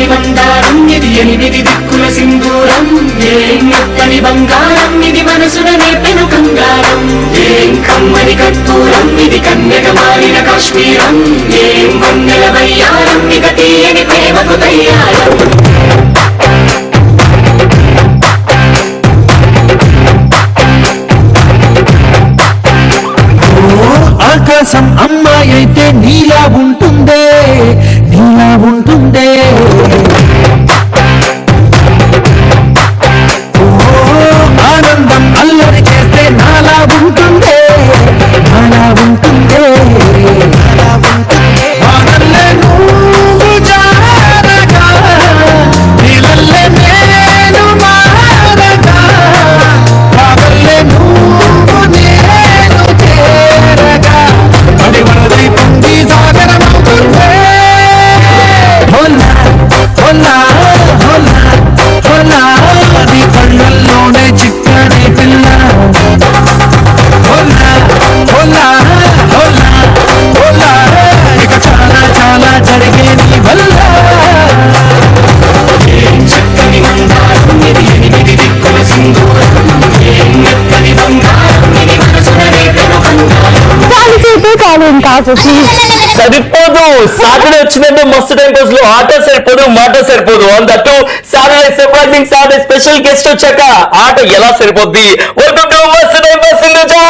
చక్కని మందారం ఇది ఎనిమిది దిక్కుల సింధూరం ఏం మెత్తని బంగారం ఇది మనసున నేపెను కంగారం ఏం కమ్మని కర్పూరం ఇది కన్యక మారిన కాశ్మీరం ఏం వన్నెల వయ్యారం ఇక తీయని ప్రేమకు తయ్యారం ఆకాశం అమ్మాయి అయితే నీలా ఉంటుందే నీలా ఉంటుందే ఆనందం అల్లరి చేస్తే నాలా ఉంటుందే నాలా ఉంటుందే వానల్లే నువ్వు జారగా నీలల్లే నేను మారగా కావల్లే నువ్వు నేను చేరగా అది వరదై పొంగి సాగరమవుతుందే హోలా హోలా హోలా హోలా నీ కళ్ళల్లోనే చిక్కని పిల్ల హోలా హోలా హోలా హోలా ఇక చాలా చాలా జరిగే నీ వల్ల ఏం చక్కని మందారం ఇది ఎనిమిది దిక్కుల సింధూరం ఏం మెత్తని బంగారం ఇది మనసున నేపెను కంగారం సరిపోదు. సాటర్డే వచ్చిందంటే మస్తు టైం పాస్ లో ఆట సరిపోదు, మాట సరిపోదు. అందట్టు Saturday surprising Saturday special guest వచ్చాక ఆట ఎలా సరిపోద్ది? వెల్కమ్ టు మస్తు time pass Sindhuja.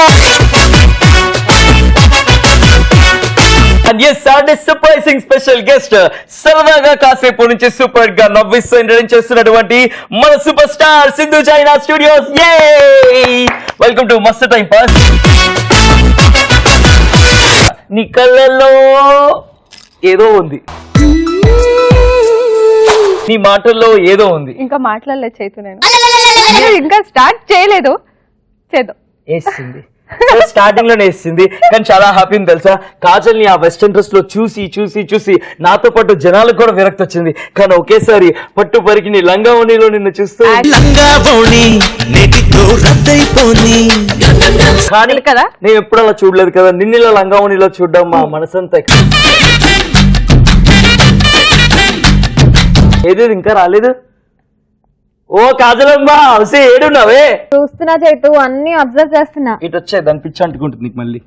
And yes Saturday surprising special guest సరదాగా కాసేపు నుంచి సూపర్ గా నవ్విస్తూ ఎంటర్టైన్ చేస్తున్నటువంటి మన super star Sindhuja in our studios. యే వెల్కమ్ టు మస్తు టైం పాస్. నీ కళ్ళల్లో ఏదో ఉంది, నీ మాటల్లో ఏదో ఉంది. ఇంకా మాట్లాడలేదు చైతు, నేను ఇంకా స్టార్ట్ చేయలేదు, చేద్దాం. వేసింది స్టార్టింగ్ లోనే వేసింది, కానీ చాలా హ్యాపీని తెలుసా. కాజల్ ని ఆ వెస్టర్న్ డ్రెస్ లో చూసి చూసి చూసి నాతో పాటు జనాలకు కూడా విరక్తి వచ్చింది. కానీ ఒకేసారి పట్టు పరికి నీ లంగా ఓణిలో నిన్ను చూస్తూ కానీ కదా నేను ఎప్పుడు అలా చూడలేదు కదా. నిన్నిలా లంగా ఓణిలో చూడడం మా మనసంతా ఏది ఇంకా రాలేదు. ఓ కాజలమ్మా వస్తే ఏడున్నావే? చూస్తున్నా చైతు, అన్ని అబ్జర్వ్ చేస్తున్నా. ఇటు వచ్చే దాని పిచ్చి అంటుకుంటుంది నీకు మళ్ళీ.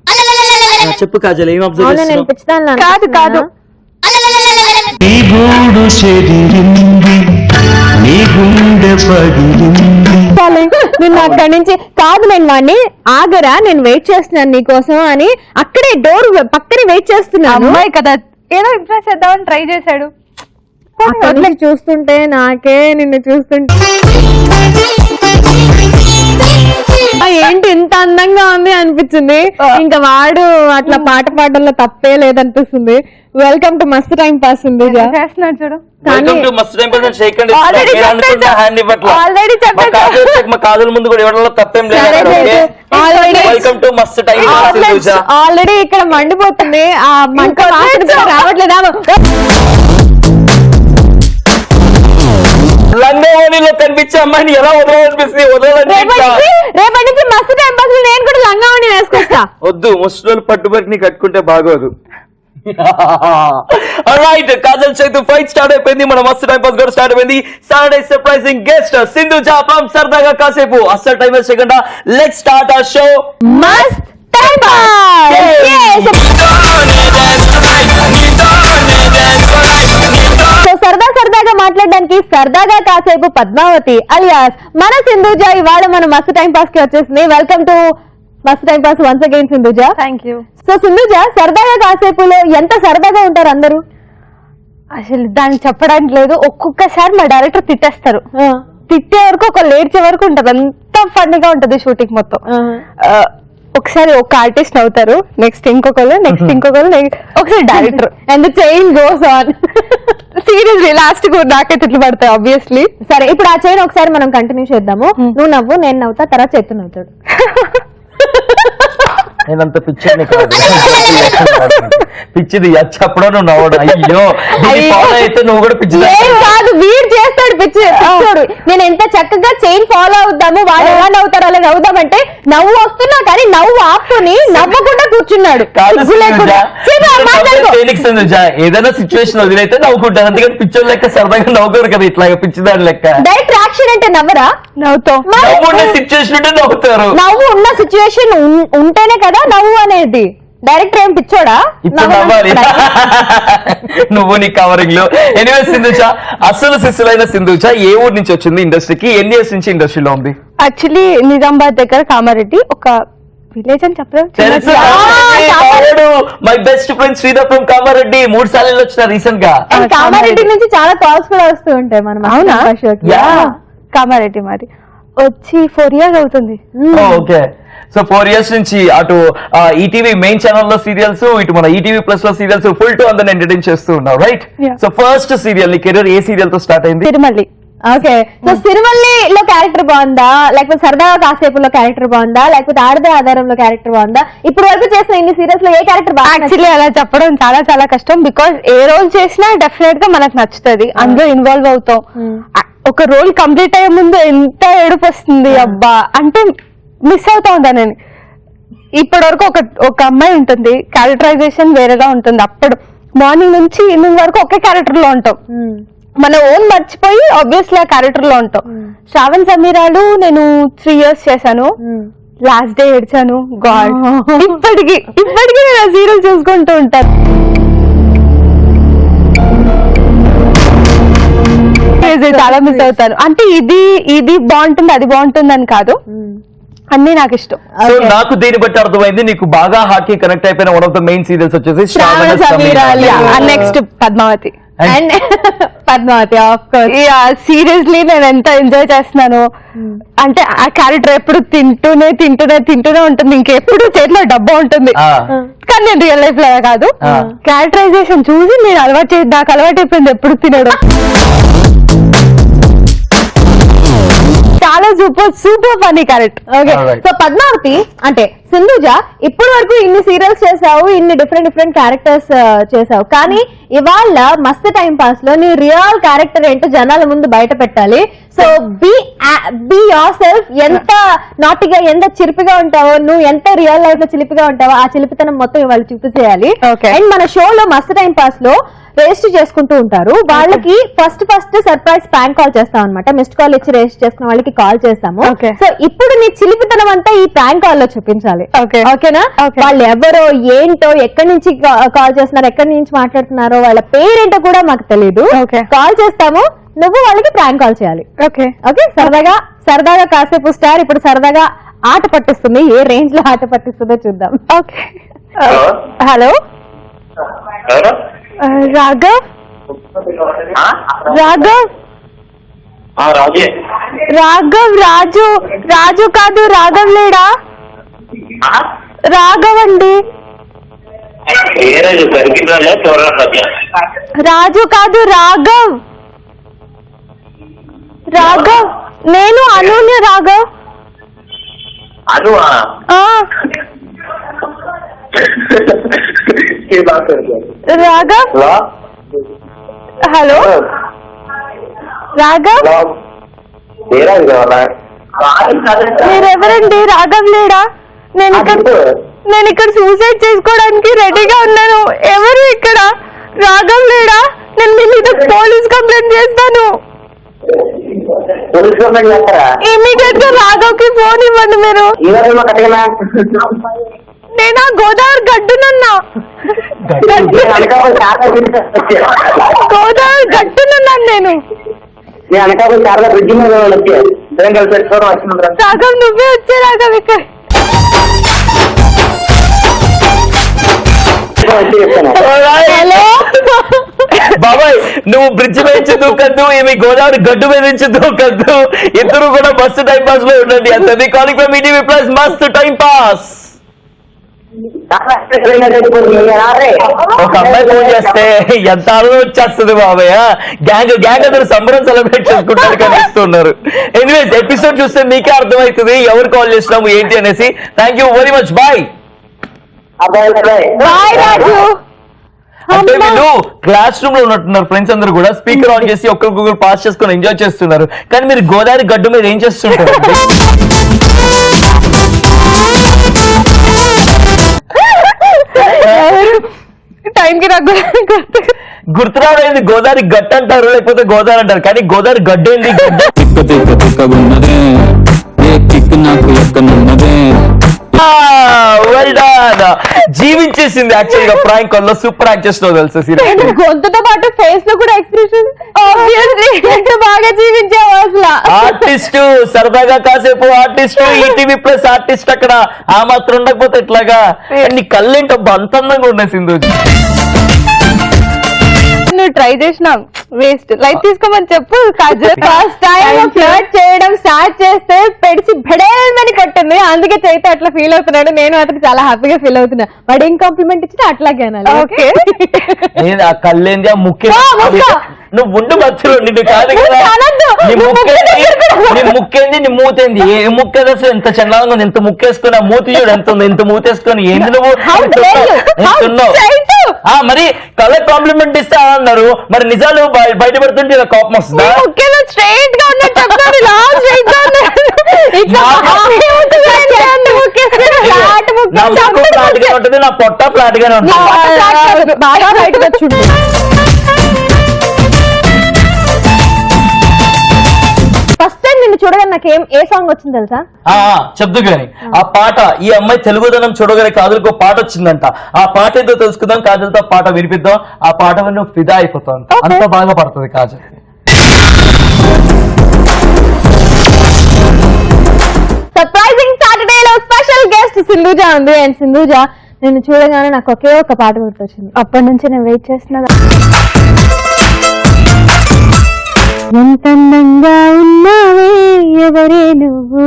చెప్పు కాజల్, ఏం అబ్జర్వ్ చేస్తున్నావు? కాదు కాదు, నీ గూడు చెదిరింది, నీ గుండె పగిలింది. నిన్న అక్కడి నుంచి కాదు, నేను వాడిని ఆగరా నేను వెయిట్ చేస్తున్నాను నీకోసం అని అక్కడే డోర్ పక్కనే వెయిట్ చేస్తున్నాను. అమ్మాయి కదా ఏదో ఇంప్రెస్ చేద్దామని ట్రై చేశాడు. చూస్తుంటే నాకే నిన్ను చూస్తుంటే ఏంటి ఇంత అందంగా ఉంది అనిపించింది. ఇంకా వాడు అట్లా పాట పాడడంలో తప్పే లేదనిపిస్తుంది. వెల్కమ్ టు మస్తు టైం పాస్ ఉంది చేస్తున్నాడు చూడు. ఆల్రెడీ ఇక్కడ మండిపోతుంది, ఆ మంట రావట్లేదా? లంగావోణిలో కనిపించే అమ్మాయిని ఎలా వదలాలనిపిస్తుంది? రేపటి నుంచి మస్తు టైం పాస్ నేను కూడా లంగావోణి వేసుకొస్తా. వద్దు, ముస్లింలు పట్టుబడిని కట్టుకుంటే బాగోదు. Right, Kajal Chaitu fight start అయిపోయింది. మన మస్తు టైం పాస్ కూడా స్టార్ట్ అయిపోయింది. Saturday surprising guest Sindhuja from సరదాగా కాసేపు. అస్సలు టైం వేస్ట్ చేయకుండా లెట్స్ స్టార్ట్ అవర్ షో మస్త్ టైం పాస్. సరదా సరదాగా మాట్లాడడానికి సరదాగా కాసేపు పద్మావతి అలియాస్ మన సింధుజా ఇవాళ మన మస్తు టైం పాస్ కి వచ్చేసింది. వెల్కమ్ టు మస్తు time pass once again Sindhuja. Thank you. So Sindhuja, సరదాగా కాసేపులో ఎంత సరదాగా ఉంటారు అందరూ? అసలు దాన్ని చెప్పడానికి లేదు. ఒక్కొక్కసారి మా డైరెక్టర్ తిట్టేస్తారు, తిట్టే వరకు ఒక లేడ్చే వరకు ఉంటది. అంత ఫన్నీగా ఉంటది షూటింగ్ మొత్తం. ఒకసారి ఒక ఆర్టిస్ట్ అవుతారు, నెక్స్ట్ ఇంకొకరు, నెక్స్ట్ ఇంకొకరు, ఒకసారి director and chain goes on. Seriously last కు నాకే తిట్లు పడతాయి ఆబ్వియస్లీ. సరే, ఇప్పుడు ఆ చైన్ ఒకసారి మనం కంటిన్యూ చేద్దాము. నువ్వు నవ్వు, నేను నవ్వుతా, తర్వాత చేతు నవ్వుతాడు. నేనంత పిచ్చాను కాదు. పిచ్చిది చెప్పడం నువ్వు నవ్వడం అయ్యో ఫాలో అయితే నువ్వు కూడా పిచ్చిది ఏం కాదు, వీడు చేస్తాడు పిచ్చోడు. నేను ఎంత చక్కగా చైన్ ఫాలో అవుతాము, వాడు ఎలా నవ్వుతారు అలా నవ్వుదామంటే నవ్వు వస్తున్నా కానీ నవ్వు ఆపుని నవ్వకుండా కూర్చున్నాడు. ఏదైనా సిచ్యువేషన్ వదిలైతే నవ్వుకుంటాను, అందుకని పిచ్చోళ్ళు లెక్క సరదాగా నవ్వుకోరు కదా ఇట్లా పిచ్చిదాని లెక్క. డైరెక్ట్ యాక్షన్ అంటే నవ్వరా? నవ్వుతాం. సిచ్యువేషన్ ఉంటే నవ్వుతారు. నవ్వు ఉన్న సిచ్యువేషన్ ఉంటేనే కదా నవ్వు అనేది. డైరెక్టర్ ఏం పిచ్చోడా? ఇప్పుడు నవ్వాలి నువ్వు నీ కవరింగ్ లో. ఎనివే సింధుజ, అసలు శిశులైన సింధుజ ఏ ఊరు నుంచి వచ్చింది ఇండస్ట్రీకి? ఎన్ని ఇయర్స్ నుంచి ఇండస్ట్రీలో ఉంది? యాక్చువల్లీ నిజామాబాద్ దగ్గర కామారెడ్డి, ఒక విలేజ్ అని చెప్పలేదు. My best friend Sridhar from Kamareddy 3 సార్లు వచ్చిన రీసెంట్ గా. కామారెడ్డి నుంచి చాలా కాల్స్ కూడా వస్తూ ఉంటాయి మనం. అవునా? కామారెడ్డి మరి వచ్చి 4 years అవుతుంది. ఓకే, సో 4 years నుంచి అటు ఈటీవీ మెయిన్ ఛానల్ లో సీరియల్స్, ఇటు మన ఈటీవీ ప్లస్ లో సీరియల్స్ ఫుల్ టు అందరిని ఎంటర్టైన్ చేస్తూ ఉన్నావు, రైట్? సో ఫస్ట్ సీరియల్ నీ కెరీర్ ఏ సీరియల్ తో స్టార్ట్ అయింది? తిరుమల్లి. ఓకే, సో సిరిమల్లిలో క్యారెక్టర్ బాగుందా, లేకపోతే సరదాగా కాసేపులో క్యారెక్టర్ బాగుందా, లేకపోతే ఆడదే ఆధారంలో క్యారెక్టర్ బాగుందా? ఇప్పుడు వరకు చేసిన ఇన్ని సీరియల్స్ లో ఏ క్యారెక్టర్ బాగా? యాక్చువల్లీ అలా చెప్పడం చాలా చాలా కష్టం, బికాస్ ఏ రోల్ చేసినా డెఫినెట్ గా మనకు నచ్చుతుంది, అందులో ఇన్వాల్వ్ అవుతాం. ఒక రోల్ కంప్లీట్ అయ్యే ముందు ఎంత ఏడుపు వస్తుంది అబ్బా, అంటే మిస్ అవుతా ఉంటా నేను. ఇప్పటి వరకు ఒక అమ్మాయి ఉంటుంది, క్యారెక్టరైజేషన్ వేరేగా ఉంటుంది. అప్పుడు మార్నింగ్ నుంచి ఈవినింగ్ వరకు ఒకే క్యారెక్టర్ లో ఉంటాం, మన ఓన్ మర్చిపోయి ఆబ్వియస్లీ ఆ క్యారెక్టర్ లో ఉంటాం. శ్రావణ్ సమీరాలు నేను 3 years చేశాను. లాస్ట్ డే ఏడ్చాను గాడ్. ఇప్పటికి నేను ఆ సీరియల్ చూసుకుంటూ ఉంటాను. చాలా మిస్ అవుతాను. అంటే ఇది బాగుంటుంది అది బాగుంటుంది అని కాదు, అన్ని నాకు ఇష్టం. సో నాకు దీన్ని బట్టి అర్థమైంది నీకు బాగా హాకీ కనెక్ట్ అయిపోయిన one of the main serials వచ్చేసి శ్రావణ సమీరాలు, next Padmavathi. And Padmavathi of course. Seriously నేను ఎంత ఎంజాయ్ చేస్తున్నాను అంటే ఆ క్యారెక్టర్ ఎప్పుడు తింటూనే ఉంటుంది, ఇంకెప్పుడు చేతిలో డబ్బా ఉంటుంది. కానీ నేను రియల్ లైఫ్ లో కాదు, క్యారెక్టరైజేషన్ చూసి నేను నాకు అలవాటు అయిపోయింది ఎప్పుడు తినడం. చాలా super funny character. Okay, so Padmavati అంటే సింధుజ ఇప్పటి వరకు ఇన్ని సీరియల్స్ చేసావు, ఇన్ని డిఫరెంట్ క్యారెక్టర్స్ చేసావు, కానీ ఇవాళ మస్త్ టైం పాస్ లో నీ రియల్ క్యారెక్టర్ ఏంటో జనాల ముందు బయట పెట్టాలి. So be yourself. ఎంత నాటిగా ఎంత చిలిపిగా ఉంటావో, నువ్వు ఎంత రియల్ లైఫ్ లో చిలిపిగా ఉంటావో ఆ చిలిపితనం మొత్తం ఇవాళ చూపించేయాలి. అండ్ మన షోలో మస్త్ టైం పాస్ లో రిజిస్టర్ చేసుకుంటూ ఉంటారు, వాళ్ళకి ఫస్ట్ సర్ప్రైజ్ ప్రాంక్ కాల్ చేస్తాం అనమాట. మిస్డ్ కాల్ ఇచ్చి రిజిస్టర్ చేసుకున్న వాళ్ళకి కాల్ చేస్తాము. సో ఇప్పుడు నీ చిలిపితనం అంతా ఈ ప్రాంక్ కాల్ లో చూపించాలి, ఓకేనా? వాళ్ళు ఎవరో ఏంటో, ఎక్కడి నుంచి కాల్ చేస్తున్నారు, ఎక్కడి నుంచి మాట్లాడుతున్నారో, వాళ్ళ పేరేంటో కూడా మాకు తెలియదు. కాల్ చేస్తాము, నువ్వు వాళ్ళకి ప్రాంక్ కాల్ చేయాలి. ఓకే, సరదాగా కాసేపు స్టార్ ఇప్పుడు సరదాగా ఆట పట్టిస్తుంది. ఏ రేంజ్ లో ఆట పట్టిస్తుందో చూద్దాం. Okay, hello Raghav. రాజు కాదు, రాఘవ్ లేడా? రాఘవ్ అండి. రాజు కాదు, రాఘవ్. నేను అనూన్య. రాఘవ్ రాఘవ్. హలో రాఘవ్, మీరెవరండి? రాఘవ్ లేడా? నేను ఇక్కడ సూసైడ్ చేసుకోవడానికి రెడీగా ఉన్నాను. ఎవరు ఇక్కడ? రాఘవ్ లేడా? నేను మీ మీద పోలీస్ కంప్లైంట్ చేస్తాను. ఇమీడియట్ గా రాఘవ్ కి ఫోన్ ఇవ్వండి మీరు. నేను గోదావరి గడ్డునున్నా. గోదావరి గడ్డునున్నాను నేను. రాఘవ్ నువ్వే వచ్చే. రాఘవ్ ఇక్కడ బాబాయ్, నువ్వు బ్రిడ్జ్ మీద దూకద్దు, ఏమి గోదావరి గడ్డు మీద నుంచి దూకద్దు. ఇద్దరు కూడా మస్తు టైం పాస్ లో ఉండండి. అంతే కాలింగ్ ఫ్రమ్ ఈటీవీ ప్లస్ మస్తు టైం పాస్. ఒక అమ్మాయి ఫోన్ చేస్తే ఎంత ఆనందం వచ్చేస్తుంది బాబాయ్. గ్యాంగ్ అందరూ సంబరం సెలబ్రేట్ చేసుకుంటారు కనిపిస్తున్నారు. ఎనీవేస్ ఎపిసోడ్ చూస్తే మీకే అర్థమవుతుంది ఎవరు కాల్ చేసినాము ఏంటి అనేసి. Thank you very much. Bye. Bye Raju. అంటే వీళ్ళు క్లాస్ రూమ్ లో ఉన్నట్టున్నారు ఫ్రెండ్స్ అందరూ కూడా స్పీకర్ ఆన్ చేసి ఒక్కొక్కరు పాస్ చేసుకొని ఎంజాయ్ చేస్తున్నారు. కానీ మీరు గోదావరి గడ్డు మీద ఏం చేస్తుంటారు? టైంకి గుర్తు రావడం గోదావరి గట్టు అంటారు, లేకపోతే గోదావరి అంటారు, కానీ గోదావరి గడ్డ ఏంది? జీవించేసింది యాక్చువల్ గా ప్రాంక్ కాల్ లో. సూపర్ యాక్ట్ చేస్తున్నావు తెలుసా సీరియస్. గొంతుతో పాటు ఫేస్ లో కూడా ఎక్స్ప్రెషన్ బాగా జీవించావు అసలు. ఆర్టిస్ట్ సరదాగా కాసేపు ఆర్టిస్ట్, ఈటీవీ ప్లస్ ఆర్టిస్ట్ అక్కడ ఆ మాత్రం ఉండకపోతే ఎట్లాగా? నీ కళ్ళేంటో అంత అందంగా ఉన్నాయి సింధు. నువ్వు ట్రై చేసిన వేస్ట్, లైట్ తీసుకోమని చెప్పు. ఫస్ట్ టైం ఫ్లర్ట్ చేయడం స్టార్ట్ చేస్తే పెడిచి భడేమని కొట్టింది, అందుకే చైతే అట్లా ఫీల్ అవుతున్నాడు. నేను అతను చాలా హ్యాపీగా ఫీల్ అవుతున్నా. వాడు ఏం కాంప్లిమెంట్ ఇచ్చినా అట్లాగే అనాలి. ఓకే ఆ కళ్ళేంది ఆ ముఖ్య నువ్వు ఉండు మధ్యలో నిన్ను కాదు కదా. నీ ముక్కేంది నీ మూతేంది? ఏ ముక్కేది అసలు? ఎంత చండాలంగా ఉంది. ఎంత ముక్కేసుకుని ఆ మూతి చూడు ఎంత ఉంది. ఎంత మూతేసుకొని ఏంది నువ్వు ఎంతున్నావు? మరి కలర్ కాంప్లిమెంట్ ఇస్తా అన్నారు, మరి నిజాలు బయట పెడుతుంటే ఇలా కోపం వస్తుందా? స్ట్రైట్ గా ఉన్నట్టు చెప్తాను, నా ముక్కు ఫ్లాట్ గా ఉంటుంది, నా పొట్ట ఫ్లాట్ గానే ఉంటుంది. బాగా బయటకు వచ్చి ఫస్ట్ టైం నిన్ను చూడగానే నాకు ఏ సాంగ్ వచ్చింది తెలుసా? చెప్దు కానీ ఆ పాట, ఈ అమ్మాయి తెలుగుదనం చూడగానే కాజల్కి ఒక పాట వచ్చిందంట. ఆ పాట ఏదో తెలుసుకుందాం, కాజల్తో పాట వినిపిద్దాం. ఆ పాట నువ్వు ఫిదా అయిపోతావు, అంత బాగా పడుతుంది కాజల్. సర్ప్రైజింగ్ సాటర్డే లో స్పెషల్ గెస్ట్ సింధూజ ఉంది. అండ్ సింధూజ నిన్ను చూడగానే నాకు ఒకే ఒక పాట గుర్తొచ్చింది. అప్పటి నుంచి నేను వెయిట్ చేస్తున్నా. ఎంత అందంగా ఉన్నావే ఎవరే నువ్వు,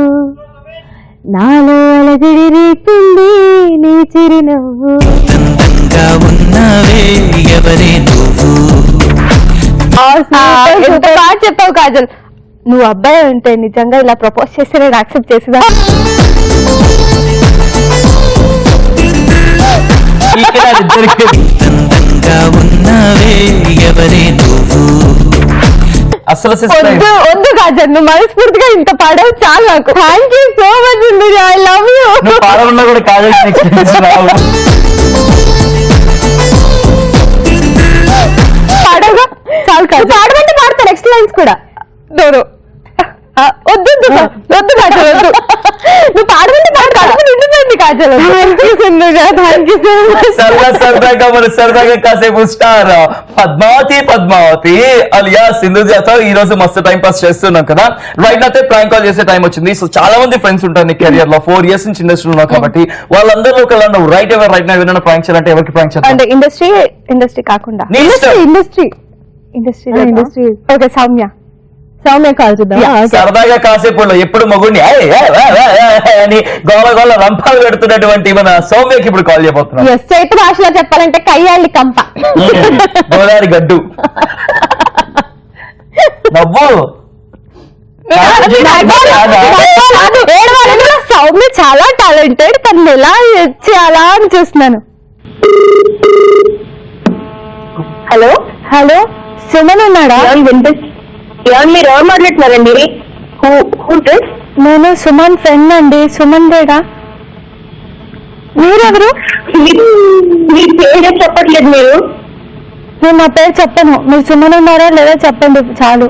నాలో అలజడి రేతుంది నీ చిరునవ్వు. ఎంత బాగా చెప్పావు కాజల్. నువ్వు అబ్బాయి ఉంటే నిజంగా ఇలా ప్రపోజ్ చేస్తే నేను యాక్సెప్ట్ చేసేదా? అసలు వద్దు కాజల్, నువ్వు మనస్ఫూర్తిగా ఇంత పాడావు చాలు నాకు. Thank you so much Indhuja, I love you. నువ్వు పాడమన్నా కూడా కాజల్ పాడవుగా చాలు కాదు. పాడమంటే పాడతా నెక్స్ట్ లైన్స్ కూడా. వద్దు వద్దు కాజల్, వద్దు. నువ్వు పాడమంటే పాడతా నిండిపోయింది కాజల్. సరదాగా మరి సరదాగా కాసేపు స్టార్ పద్మావతి అలియా సింధుజాతో ఈ రోజు మస్తు టైం పాస్ చేస్తున్నాం కదా. రైట్ అయితే ప్రాంక్ కాల్ చేసే టైం వచ్చింది. సో చాలా మంది ఫ్రెండ్స్ ఉంటారు నీ కెరియర్ లో, 4 years నుంచి ఇండస్ట్రీ ఉన్నావు కాబట్టి వాళ్ళందరిలో ఒకళ్ళ నువ్వు రైట్ రైట్ ఏమైనా ప్రాంక్ చేయాలంటే ఎవరికి ప్రాంక్ చేయాలి? అంటే ఇండస్ట్రీ కాకుండా ఇండస్ట్రీ ఓకే. సౌమ్య కాల్ చూద్దాం. సరదాగా కాసేపు ఎప్పుడు మగుడిని అని గోల రంపాలు పెడుతున్నటువంటి మన సౌమ్యకి ఇప్పుడు కాల్ చేయబోతున్నాం. చైత్ర భాషలో చెప్పాలంటే కయ్యాళ్ళి కంప, గోదావరి గడ్డు. నవ్వు సౌమ్య చాలా టాలెంటెడ్, తను ఎలా చేయాలా అని చూస్తున్నాను. హలో సుమన్ ఉన్నాడా? మీరు ఎవరు మాట్లాడుతున్నారండి? నేను సుమన్ ఫ్రెండ్ అండి. సుమన్ లేడా? మీరెవరు? మీ పేరు చెప్పట్లేదు మీరు. నేను నా పేరు చెప్పను. మీరు సుమన్ ఉన్నారా లేదా చెప్పండి చాలు.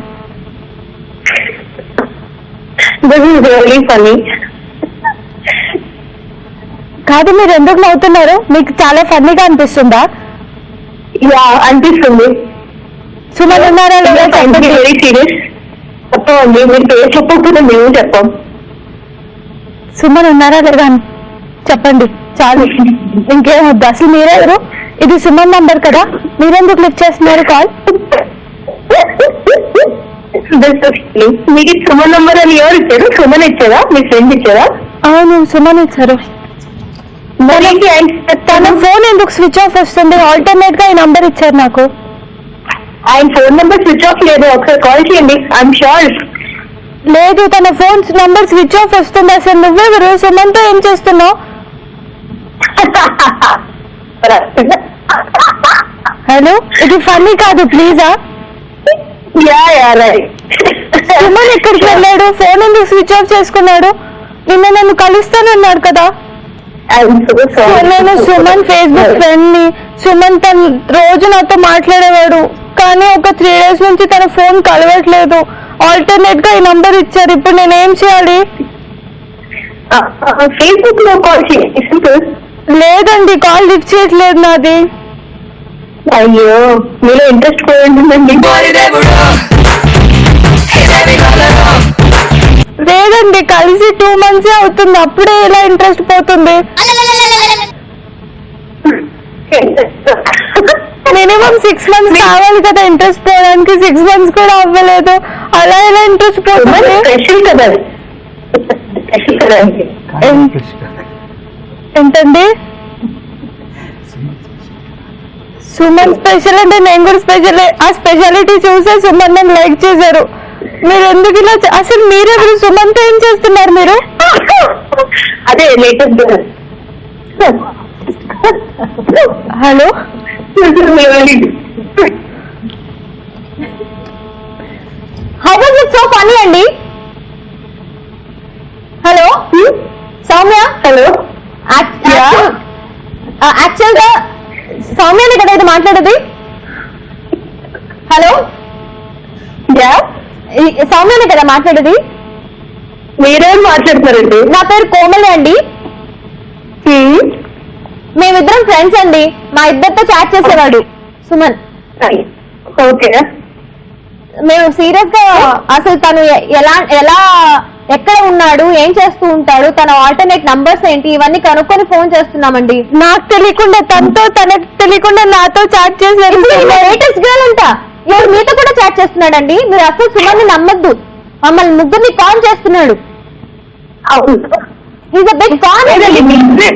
కాదు, మీరు ఎందుకు నవ్వుతున్నారు? మీకు చాలా ఫన్నీగా అనిపిస్తుందా? అనిపిస్తుంది. సుమన్ ఉన్నారా లేదా చెప్పండి. Very serious. చెప్పండి, మీరు పేరు చెప్పకుండా మేము చెప్పాం. సుమన్ ఉన్నారా లేదా చెప్పండి చాలు, ఇంకేం వద్దు. అసలు మీరెవరు? ఇది సుమన్ నంబర్ కదా, మీరెందుకు లిఫ్ట్ చేస్తున్నారు కాల్? మీకు సుమన్ నంబర్ అని ఎవరు ఇచ్చారు? సుమన్ ఇచ్చారా? మీ ఫ్రెండ్ ఇచ్చారా? అవును, సుమన్ ఇచ్చారు. తన ఫోన్ ఎందుకు స్విచ్ ఆఫ్ వస్తుంది? ఆల్టర్నేట్ గా ఈ నంబర్ ఇచ్చారు నాకు. ఆయన ఫోన్ నెంబర్ స్విచ్ ఆఫ్ లేదు, ఒకసారి కాల్ చేయండి. I'm sure. లేదు, తన ఫోన్ నంబర్ స్విచ్ ఆఫ్ వస్తుంది. అసలు నువ్వెవరు? సుమన్ తో ఏం చేస్తున్నావు? హలో, ఇది ఫన్నీ కాదు ప్లీజా. Yeah right. సుమన్ ఎక్కడికి వెళ్ళాడు? ఫోన్ ఎందుకు స్విచ్ ఆఫ్ చేసుకున్నాడు? నిన్న నన్ను కలుస్తానన్నాడు కదా. నేను సుమన్ ఫేస్బుక్ ఫ్రెండ్ ని. సుమన్ తన రోజు నాతో మాట్లాడేవాడు, కానీ ఒక 3 days నుంచి తన ఫోన్ కలవట్లేదు. ఆల్టర్నేట్ గా ఈ నంబర్ ఇచ్చారు. ఇప్పుడు నేను ఏం చేయాలి? ఫేస్బుక్ లో కాల్ చేసి. లేదండి, కాల్ లిఫ్ట్ చేయట్లేదు నాది. అయ్యో, మీలో ఇంట్రెస్ట్ పోయిందండి. లేదండి, కలిసి 2 months అవుతుంది, అప్పుడే ఇలా ఇంట్రెస్ట్ పోతుంది. మినిమం 6 months కావాలి కదా ఇంట్రెస్ట్ పోవడానికి. 6 months కూడా అవ్వలేదు, అలా ఎలా ఇంట్రెస్ట్ పోతుంది? స్పెషల్ కదా, స్పెషల్ కదా. ఏంటండి సుమన్ స్పెషల్ అంటే నేను కూడా స్పెషల్. ఆ స్పెషాలిటీ చూసే సుమన్ నన్ను లైక్ చేశారు. మీరు ఎందుకు ఇలా అసలు మీరెవరు? సుమన్ తో ఏం చేస్తున్నారు మీరు? అదే latest. Hello, how was it so funny అండి? హలో సౌమ్య. హలో, యాక్చువల్ గా సౌమ్యని కదా ఇది మాట్లాడేది? హలో, యా, సౌమ్యని కదా మాట్లాడేది? మీరేం మాట్లాడుతున్నారండి? నా పేరు కోమలి అండి. మేమిద్దరం ఫ్రెండ్స్ అండి. మా ఇద్దరితో చాట్ చేసేవాడు సుమన్. ఓకే. మేము సీరియస్ గా అసలు తను ఎలా ఎక్కడ ఉన్నాడు, ఏం చేస్తూ ఉంటాడు, తన ఆల్టర్నేట్ నంబర్స్ ఏంటి, ఇవన్నీ కనుక్కొని ఫోన్ చేస్తున్నామండి. నాకు తెలియకుండా తనతో, తనకు తెలియకుండా నాతో చాట్ చేశారు. లేటెస్ట్ గర్ల్ అంట. ఇప్పుడు మీతో కూడా చాట్ చేస్తున్నాడండి. మీరు అసలు సుమన్ ని నమ్మద్దు. మమ్మల్ని ముగ్గురిని కాల్ చేస్తున్నాడు. Is a big con.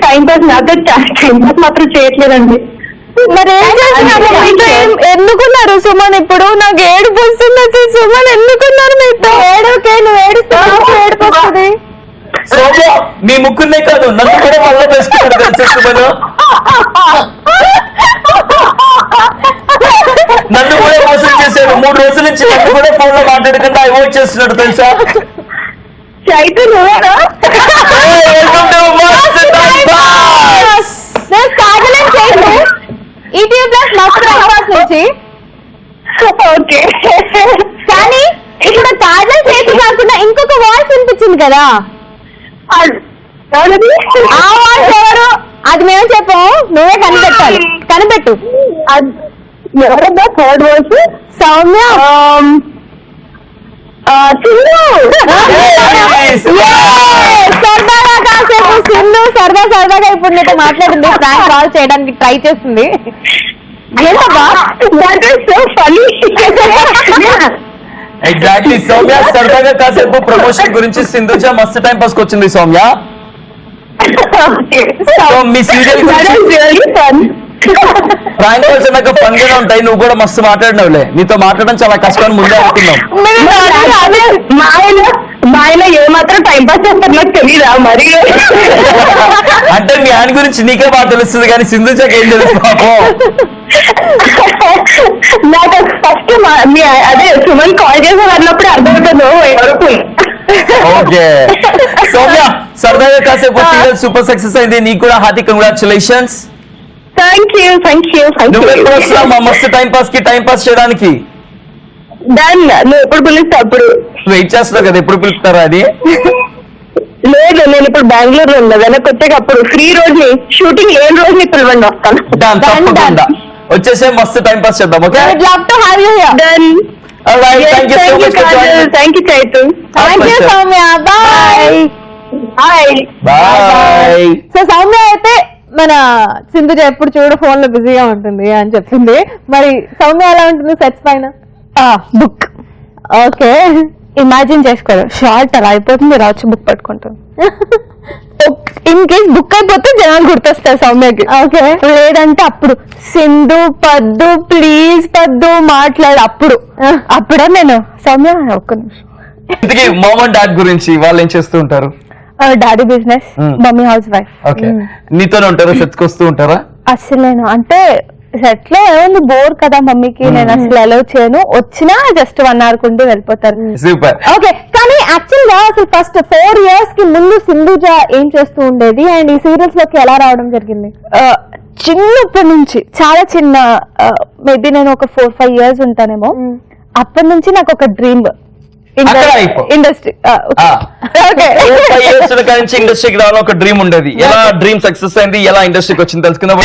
Time pass నాతో టైం పాస్ మాత్రం చేయట్లేదండి. మరి ఏం చేస్తున్నారు? ఎందుకున్నారు సుమన్? ఇప్పుడు నాకు ఏడుపు వస్తుంది అసలు. సుమన్ ఎందుకున్నారు మీతో? ఏడుకే, నువ్వు ఏడుస్తున్నావు, ఏడుపు వస్తుంది. సౌమ్య, మీ ముగ్గురునే కాదు నన్ను కూడా వల్ల వేసుకున్నాడు తెలుసా సుమన్. నన్ను కూడా మోసం చేశాడు. 3 రోజుల నుంచి నన్ను కూడా ఫోన్ లో మాట్లాడకుండా అవాయిడ్ చేస్తున్నాడు తెలుసా. చైతు నువ్వేనా? ఈటీవీ ప్లస్ మస్త్ నుంచి. ఓకే. కానీ ఇప్పుడు కాజల్ చేతి కాకుండా ఇంకొక వాయిస్ వినిపించింది కదా, ఆ వాయిస్ ఎవరు? అది మేము చెప్పాము, నువ్వే కనిపెట్టాలి. కనిపెట్టు. ఎవరబ్బా థర్డ్ వాయిస్? సౌమ్య. సరదాగా కాసేపు సింధు సరదాగా ఇప్పుడు నీతో మాట్లాడింది. ప్రాంక్ కాల్ చేయడానికి ట్రై చేస్తుంది. ఎగ్జాక్ట్లీ సౌమ్య, సరదాగా కాసేపు ప్రమోషన్ గురించి సింధుజ మస్తు టైం పాస్ వచ్చింది సౌమ్య. సో మీ సీరియల్ ప్రాంక్ కాల్స్ అన్నాక ఫన్ గానే ఉంటాయి. నువ్వు కూడా మస్తు మాట్లాడినావులే. నీతో మాట్లాడడం చాలా కష్టం అని ముందే అనుకున్నాం. మా ఆయన ఏమాత్రం టైం పాస్ చేస్తారు నాకు తెలీదా మరి? అంటే మీ ఆయన గురించి నీకే బాగా తెలుస్తుంది కానీ సింధుజకి ఏం తెలుసు పాపం. నాకు ఫస్ట్ అదే సుమన్ కాల్ చేసి అన్నప్పుడు అర్థమవుతుందో ఎవరికి. ఓకే సౌమ్య, సరదాగా కాసేపు సీరియల్ సూపర్ సక్సెస్ అయింది. నీకు కూడా హార్టీ కంగ్రాచులేషన్స్. Thank you. నువ్వు ఎప్పుడు వస్తున్నావు మా మస్తు టైం పాస్ కి టైం పాస్ చేయడానికి? డన్. నువ్వు ఎప్పుడు పిలుస్తా అప్పుడు వెయిట్ చేస్తున్నావు కదా, ఎప్పుడు పిలుస్తారా అది? లేదు, నేను ఇప్పుడు బెంగళూరులో ఉన్నా. వెనక్కి వచ్చాక అప్పుడు ఫ్రీ రోజు షూటింగ్ ఏం రోజు నీ పిలవండి, వస్తాను. తప్పకుండా వచ్చేసే మస్తు టైం పాస్ చేద్దాం. Okay, done. Thank you Chaitu. Thank you Soumya. Bye bye. So Soumya అయితే మన సింధుజ ఎప్పుడు చూడు ఫోన్ లో బిజీగా ఉంటుంది అని చెప్తుంది. మరి సౌమ్య ఎలా ఉంటుంది సెట్స్ పైన? బుక్. ఓకే, ఇమాజిన్ చేసుకోరు. షార్ట్ అలా అయిపోతుంది, మీరు వచ్చి బుక్ పట్టుకుంటాం. ఇన్ కేస్ బుక్ అయిపోతే జనాలు గుర్తొస్తారు సౌమ్యకి. ఓకే, లేదంటే అప్పుడు సింధు పద్దు ప్లీజ్ పద్దు మాట్లాడు. అప్పుడే నేను సౌమ్య ఒక్క నిమిషం. ఇంతకీ మామ్ అండ్ డాడ్ గురించి వాళ్ళు ఏం చేస్తూ ఉంటారు? Daddy business, mummy house wife. Okay, నీతోనే ఉంటారా? సెట్స్ కి వస్తూ ఉంటారా? అసలు నేను అంటే సెట్ లో ఏముంది బోర్ కదా మమ్మీకి, నేను అసలు అలౌ చేయను, వచ్చినా జస్ట్ 1 hour కుంటూ వెళ్ళిపోతారు. సూపర్. ఓకే, కానీ యాక్చువల్ గా అసలు ఫస్ట్ 4 years కి ముందు సింధుజ ఏం చేస్తూ ఉండేది అండ్ ఈ సీరియల్స్ లోకి ఎలా రావడం జరిగింది? చిన్నప్పటి నుంచి, చాలా చిన్న, మేబీ నేను ఒక 4-5 years ఉంటానేమో, అప్పటి నుంచి నాకు ఒక డ్రీమ్ ఇండస్ట్రీ. ఇండస్ట్రీకి రావాలని ఒక డ్రీమ్ ఉండేది. ఎలా డ్రీమ్ సక్సెస్ అయింది, ఎలా ఇండస్ట్రీకి వచ్చింది తెలుసుకుందాం.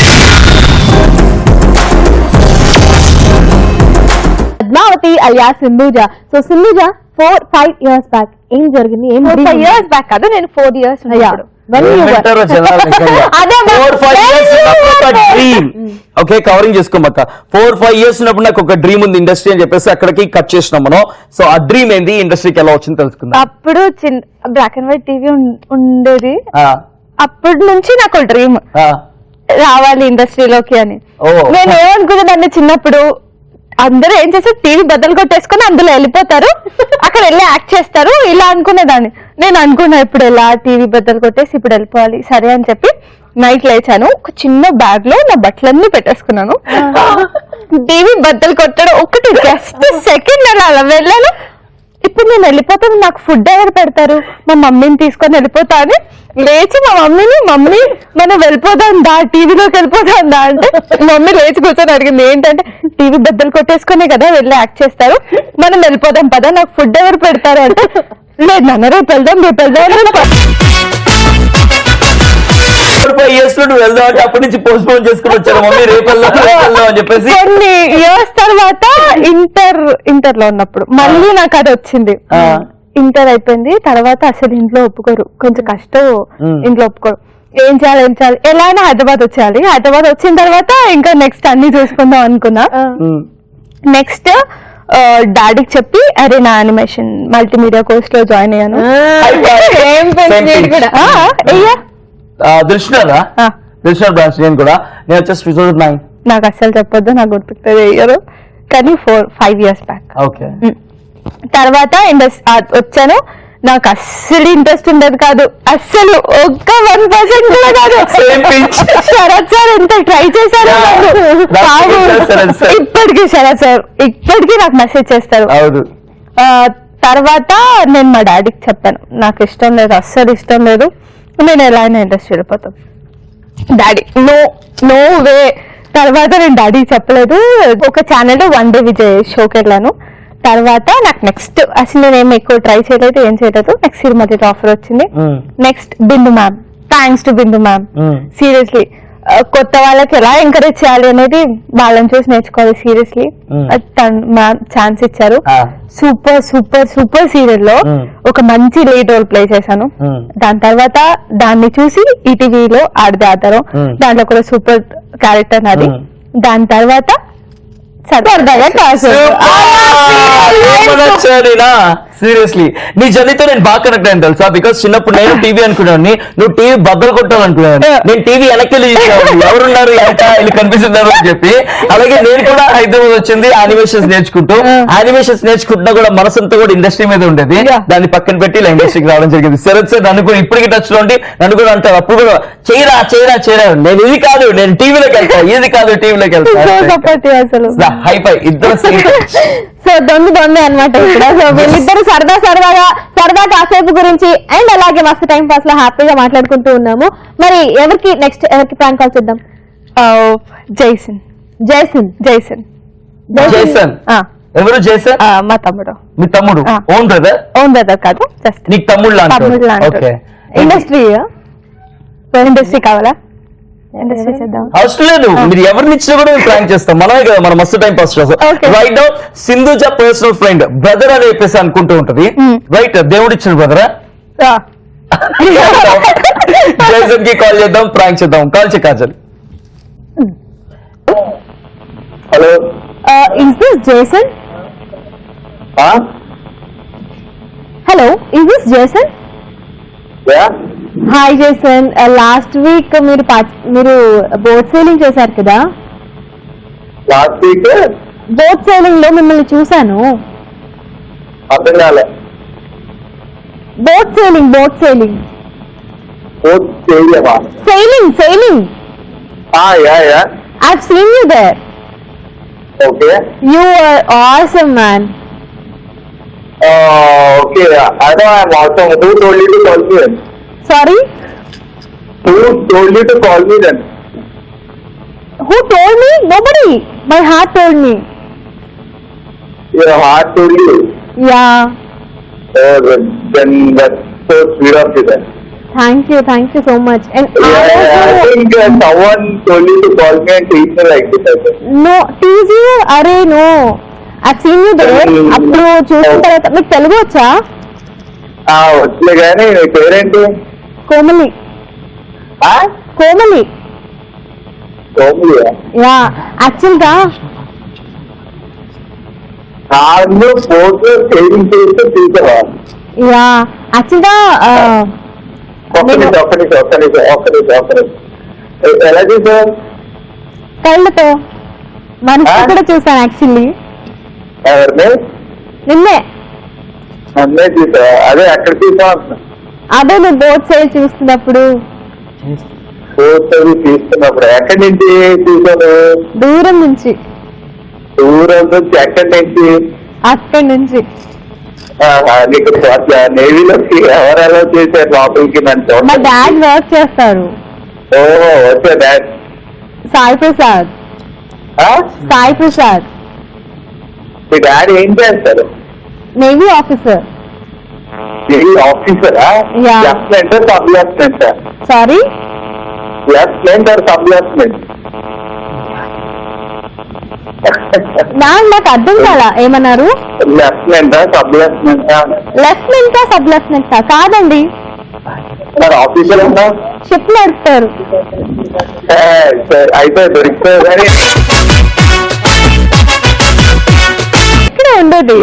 Padmavati alias Sindhuja. So Sindhuja 4-5 years back ఏం జరిగింది? 4-5 years బ్యాక్ కాదు, నేను 4 years ఉన్నప్పుడు. Okay, covering చేసుకోమక్క. 4-5 years ఉన్నప్పుడు నాకు ఒక డ్రీమ్ ఉంది ఇండస్ట్రీ అని చెప్పేసి అక్కడికి కట్ చేసినాం మనం. సో ఆ డ్రీమ్ ఏంది, ఇండస్ట్రీకి ఎలా వచ్చింది తెలుసుకుందాం. అప్పుడు బ్లాక్ అండ్ వైట్ టీవీ ఉండేది. అప్పటి నుంచి నాకు డ్రీమ్ రావాలి ఇండస్ట్రీలోకి అని. నేను ఏమనుకునేదాన్ని చిన్నప్పుడు, అందరూ ఏం చేస్తారు, టీవీ బద్దలు కొట్టేసుకొని అందులో వెళ్ళిపోతారు, అక్కడ వెళ్ళి యాక్ట్ చేస్తారు, ఇలా అనుకునేదాన్ని. నేను అనుకున్నా ఇప్పుడు ఎలా టీవీ బద్దలు కొట్టేసి ఇప్పుడు వెళ్ళిపోవాలి, సరే అని చెప్పి నైట్ లేచాను, ఒక చిన్న బ్యాగ్ లో నా బట్టలన్నీ పెట్టేసుకున్నాను. టీవీ బద్దలు కొట్టడం ఒకటి జస్ట్ సెకండ్ అలా వెళ్ళాను. ఇప్పుడు నేను వెళ్ళిపోతాను, నాకు ఫుడ్ ఎవరు పెడతారు, మా మమ్మీని తీసుకొని వెళ్ళిపోతా అని లేచి మా మమ్మీ మనం వెళ్ళిపోదాం దా, టీవీలోకి వెళ్ళిపోదాం దా అంటే మమ్మీ లేచి కూర్చొని అడిగింది, ఏంటంటే టీవీ బద్దలు కొట్టేసుకునే కదా వెళ్ళి యాక్ట్ చేస్తారు, మనం వెళ్ళిపోదాం పదా, నాకు ఫుడ్ ఎవరు పెడతారు అంటే, లేదు నాన్న రేపు వెళ్దాం 4-5 years లో నువ్వు వెళ్దాం అంటే అప్పటి నుంచి పోస్ట్ పోన్ చేసుకుని వచ్చారు మమ్మీ, రేపు వెళ్దాం అని చెప్పేసి. కొన్ని ఇయర్స్ తర్వాత ఇంటర్ లో ఉన్నప్పుడు మళ్ళీ నాకు అది వచ్చింది. ఇంటర్ అయిపోయింది తర్వాత అసలు ఇంట్లో ఒప్పుకోరు, కొంచెం కష్టం, ఇంట్లో ఒప్పుకోరు. ఏం చేయాలి ఎలా అయినా హైదరాబాద్ వచ్చేయాలి. హైదరాబాద్ వచ్చిన తర్వాత ఇంకా నెక్స్ట్ అన్ని చూసుకుందాం అనుకున్నా. నెక్స్ట్ డాడీకి చెప్పి అరే నా యానిమేషన్ మల్టీమీడియా కోర్స్ లో జాయిన్ అయ్యాను. దృష్టి బ్రాంచ్ నేను కూడా. నేను వచ్చేసి 2009. నాకు అస్సలు చెప్పొద్దు, నాకు గుర్తుకుతుంది ఇయర్, కానీ 4-5 years బ్యాక్. ఓకే, తర్వాత వచ్చాను. నాకు అస్సలు ఇంట్రెస్ట్ ఉండదు కాదు, అస్సలు ఒక్క 1% కూడా కాదు. శరత్ సార్ ఎంత ట్రై చేశారు, ఇప్పటికీ శరత్ సార్ ఇప్పటికీ నాకు మెసేజ్ చేస్తారు. తర్వాత నేను మా డాడీకి చెప్పాను, నాకు ఇష్టం లేదు, అస్సలు ఇష్టం లేదు, నేను ఎలా అయినా ఇంట్రెస్ట్ వెళ్ళిపోతాను. Daddy no way. తర్వాత నేను డాడీకి చెప్పలేదు. ఒక ఛానల్ వన్ డే విజయ్ షోకి వెళ్ళాను. తర్వాత నాకు నెక్స్ట్ అసలు నేనేం ఎక్కువ ట్రై చేయలేదు, ఏం చేయలేదు. నెక్స్ట్ సినిమా ఆఫర్ వచ్చింది. Next Bindu ma'am, thanks to Bindu ma'am. Seriously కొత్త వాళ్ళకి ఎలా ఎంకరేజ్ చేయాలి అనేది వాళ్ళని చూసి నేర్చుకోవాలి. సీరియస్లీ మ్యామ్ ఛాన్స్ ఇచ్చారు. సూపర్ సూపర్ సూపర్ సీరియల్ లో ఒక మంచి లీడ్ రోల్ ప్లే చేశాను. దాని తర్వాత దాన్ని చూసి ఈటీవీలో ఆడదే ఆధారం, దాంట్లో కూడా సూపర్ క్యారెక్టర్ నాది. దాని తర్వాత సీరియస్లీ నీ జర్నీతో నేను బాగా కనెక్ట్ అయ్యాను తెలుసా. బికాస్ చిన్నప్పుడు నేను టీవీ అనుకున్నాను, నువ్వు టీవీ బద్దలు కొట్టాలనుకున్నాను. నేను టీవీ వెనక్కి ఎవరున్నారు వీళ్ళు కనిపిస్తున్నారు అని చెప్పి. అలాగే నేను కూడా హైదరాబాద్ వచ్చింది యానిమేషన్స్ నేర్చుకుంటున్నా కూడా మనసంతా కూడా ఇండస్ట్రీ మీద ఉండేది. దాన్ని పక్కన పెట్టి ఇలా ఇండస్ట్రీకి రావడం జరిగింది. శరత్ సార్ నన్ను కూడా ఇప్పటికీ టచ్ లో ఉండి నన్ను కూడా అంటారు, అప్పుడు కూడా చేయరా నేను ఇది కాదు, నేను టీవీలోకి వెళ్తా, ఇది కాదు టీవీలోకి వెళ్తా. హైఫై ఇద్దరు సో దొంగ అనమాట ఇక్కడ. సో వీళ్ళిద్దరు సరదా కాసేపు గురించి అండ్ అలాగే మస్తు టైం పాస్ లో హ్యాపీగా మాట్లాడుకుంటూ ఉన్నాము. మరి ఎవరికి ప్రాంక్ కాల్ చేద్దాం? జైసన్. ఎవరు జైసన్? మా తమ్ముడు. మీ తమ్ముడు? ఓన్ బ్రదర్ కాదు, జస్ట్ నీకు తమ్ముడు లాంటి. ఇండస్ట్రీ కావాలా? అవసరం లేదు, మీరు ఎవరిని ఇచ్చినా కూడా మేము ప్రాంక్ చేస్తాం. మనమే కదా మన మస్తు టైం పాస్ చేస్తాం. Right now Sindhuja personal friend brother అని చెప్పేసి అనుకుంటూ ఉంటది. రైట్, దేవుడు ఇచ్చిన బ్రదరా? జైసన్ కి కాల్ చేద్దాం, ప్రాంక్ చేద్దాం. కాల్ చే Kajal. Hello, is this Jason? Hello, is this Jason? Hi Jason, last week మీరు బోట్ సెయిలింగ్ చేశారు కదా. లాస్ట్ వీక్ బోట్ సెయిలింగ్ లో మిమ్మల్ని చూశాను. అర్థం కాలే. Boat sailing sailing. Yeah I've seen you there. Okay. You are awesome, man. Okay. I know I'm awesome. Who told you to call me then? Sorry? Who told you to call me then? Who told me? Nobody. My heart told me. Your heart told you. Yeah. Then that's so sweet of you then. Thank you so much. And Yeah, I think someone told you to call me and teach me like this. I think. no, tease you? Arey no. I've seen you there. అప్పుడు చూసిన తర్వాత మీకు తెలుగు వచ్చా? వచ్చలే కానీ నీ పేరేంటి? Komali. Komali. Yeah actual గా నాలో ఫోటో సేవింగ్ చేస్తే తీసావా? యా యాక్చువల్ గా ఒక్క నిమిషం. ఎలా చేసావు? కళ్ళతో మనిషి కూడా చూసాను యాక్చువల్లీ. ఎవరిని? నిన్నే. అన్నే చూసావా? అదే ఎక్కడ చూసావు? అదే నువ్వు బోట్ సైడ్ చూస్తున్నప్పుడు. ఫోటో తీసుకున్నప్పుడు ఎక్కడి నుంచి చూసాను? దూరం నుంచి. దూరం నుంచి ఎక్కడి నుంచి? అక్కడి నుంచి. నీకు నేవీలోకి ఎవరెలా చేశారు లోపలికి? మా డాడ్ వర్క్ చేస్తారు. ఓహో, వచ్చే డాడ్ సాయి ప్రసాద్. సాయి ప్రసాద్. మీ డాడీ ఏం చేస్తారు? Navy officer. నేవీ ఆఫీసరా? Yeah. Lieutenant sub lieutenant? Sorry, lieutenant or sub lieutenant? నాకు అర్థం కాలా ఏమన్నారు. Lieutenant sub lieutenant? Lieutenant sub lieutenant కాదండి, మరి ఆఫీసర్ ఉన్నా షిప్ నడుపుతారు. అయితే దొరుకుతుంది కానీ ఇక్కడ ఉండేది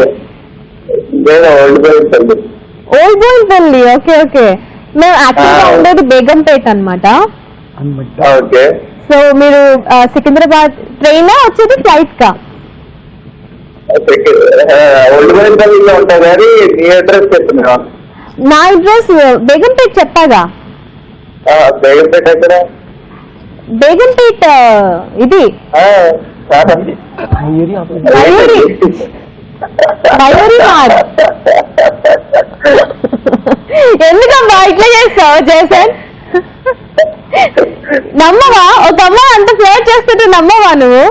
నేను ఓల్డ్ పోయింది. ఓల్డ్ బోయిన్పల్లి. Okay okay. మేము యాక్చువల్గా ఉండేది బేగంపేట అన్నమాట. ఓకే. సో మీరు సికింద్రాబాద్ ట్రైన్ వచ్చేది ఫ్లైట్ కా? ఓల్డ్ పోయింపల్లిలో ఉంటా కానీ నీ అడ్రస్ చెప్తున్నా. నా అడ్రస్ బేగంపేట చెప్పాగా. బేగంపేట ఎక్కడ? బేగంపేట ఇది మయూరి. మయూరి మాడ్. ఎందుకమ్మా ఇట్లా చేస్తావు జయసన్? నమ్మవా? ఒక అమ్మ అంత ఫ్లర్ట్ చేస్తుంటే నమ్మవా నువ్వు?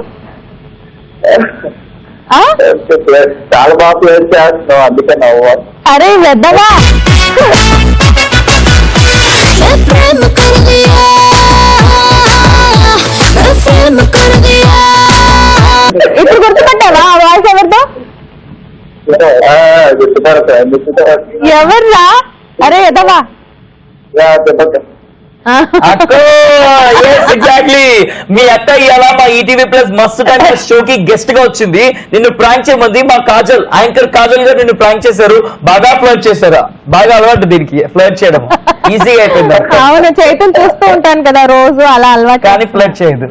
చాలా బాగా ప్లేస్ చేస్తున్నావు, అందుకే నవ్వు. అరే వెద్దవా, ఇప్పుడు గుర్తుపట్టావా ఆ వాయిస్ ఎవరితో? ఎవర్రా? అరే ఎదవా. అక్క ఎగ్జాక్ట్లీ మీ అక్క ఇవాళ మా ఈటీవీ ప్లస్ మస్తు టైం షోకి గెస్ట్ గా వచ్చింది. నిన్ను ప్రాంక్ చేయమంది మా కాజల్, యాంకర్ కాజల్ గారు నిన్ను ప్రాంక్ చేశారు. బాగా ఫ్లర్ట్ చేశారు. బాగా అలవాటు దీనికి ఫ్లర్ట్ చేయడం, ఈజీగా అయిపోయింది. అవును, చైతన్ చూస్తూ ఉంటాను కదా రోజు, అలా అలవాటు. కానీ ఫ్లర్ట్ చేయదు.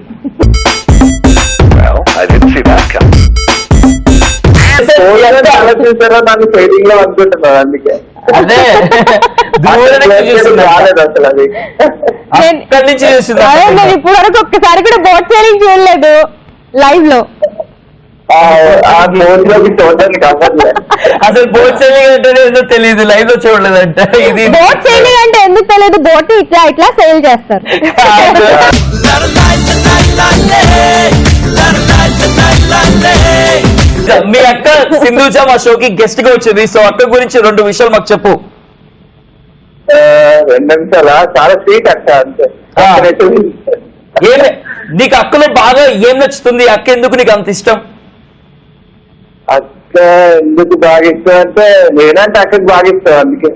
చూసారా నన్ను ఫైటింగ్ లో అనుకుంటున్నాను, అందుకే అదే రాలేదు అసలు. అది అక్కడి నుంచి చూసింది. అదే నేను ఇప్పుడు వరకు ఒక్కసారి కూడా బోట్ సేలింగ్ చూడలేదు లైవ్ లో. ఆ ఫోన్ లోకి చూడడానికి అవ్వదు. అసలు బోట్ సేలింగ్ అంటే ఏదో తెలియదు, లైవ్ లో చూడలేదంట. ఇది బోట్ సేలింగ్ అంటే ఎందుకు తెలియదు? బోట్ ఇట్లా ఇట్లా సేల్ చేస్తారు. మీ అక్క సింధూజ మా షోకి గెస్ట్ గా వచ్చింది. సో అక్క గురించి 2 విషయాలు మాకు చెప్పు. 2 నిమిషాలా? చాలా స్వీట్ అక్క, అంతే. ఏమే నీకు అక్కలో బాగా ఏం నచ్చుతుంది? అక్క ఎందుకు నీకు అంత ఇష్టం? అక్క ఎందుకు బాగా ఇష్టం అంటే నేనంటే అక్కకి బాగా ఇష్టం, అందుకే.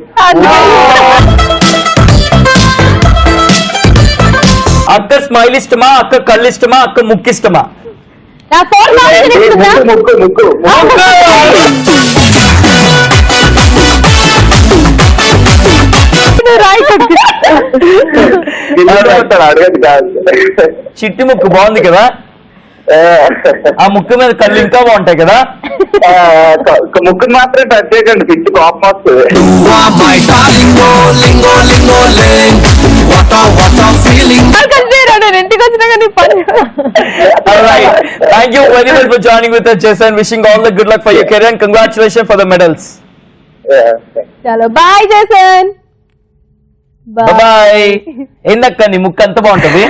అక్క స్మైల్ ఇష్టమా? అక్క కళ్ళు ఇష్టమా? అక్క ముక్కు ఇష్టమా? నా ఫోన్ ముక్కు ముక్కు అడగదు కాదు. చిట్టి ముక్కు బాగుంది కదా, ఆ ముక్కు మీద కళ్ళు ఇంకా బాగుంటాయి కదా. ముక్కు మాత్రం టచ్ చేయకండి, పిచ్చి కోపం వస్తుంది. ఇంటి ఇంటికి వచ్చినా కానీ పని. Thank you very much for joining with us, Jason. Wishing all the good luck for your career and congratulations for the medals. Yeah, thanks. చలో బాయ్ జేసన్. బాయ్. ఏందక్క నీ ముక్కు అంత బాగుంటది,